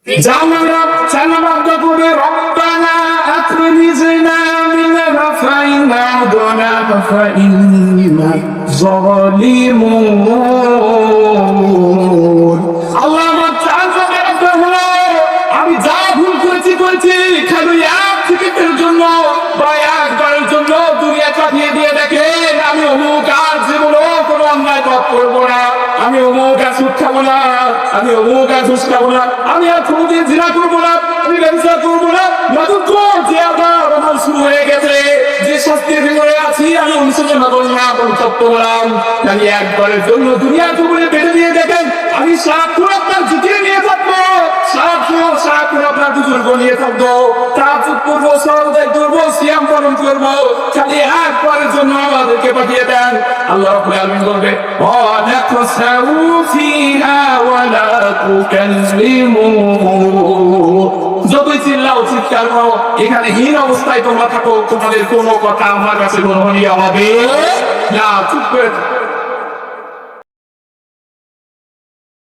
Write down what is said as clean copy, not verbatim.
জানালা জানালা করে রব্বানা আখরিজনা মিনা ফাইনা দনা ফাইনা যালিমুন। আল্লাহ আমার চাঁদে হলো আমি যা ভুল করেছি খালি এক সেকেন্ডের জন্য বা একবারের জন্য দুনিয়া কাটিয়ে দিয়ে দেখেন আমি অমুক আর জীবনও কোনো অন্যায় পথ করবো না, আমি অমুক আর সুদ খাবো না, আমি অমুক আর ঘুষ খাবো না, আমি আর কোনোদিন জিনা করবো না, আমি ব্যবসা করবো না। যে আমার শুরু হয়ে গেছে, যে শাস্তির ভিতরে আছি আমি অনুশোচনা করলাম, অনুতপ্ত হলাম। আমি একবারের জন্য দুনিয়া জীবনে বেঁধে দিয়ে দেখেন আমি সারাক্ষণ আপনার ঝুঁকিয়ে নিয়ে থাকবো, সারাক্ষণ আপনার বুজুর্গ নিয়ে থাকবো, তাহাজ্জুদ করবো, সালাত করবো, সিয়াম পালন করবো, খালি একবারের জন্য আমাদেরকে পাঠিয়ে দেন। আল্লাহ রাব্বুল আলামিন বলবে ওয়ানাকসাউ ফিহা ওয়ালা তুকাল্লিমুন। যতই চিল্লাও চিৎকার করো, এখানে হীন অবস্থায় তোমরা থাকো, তোমাদের কোনো কথা আমার কাছে গ্রহণীয় হবে না। চুপ করে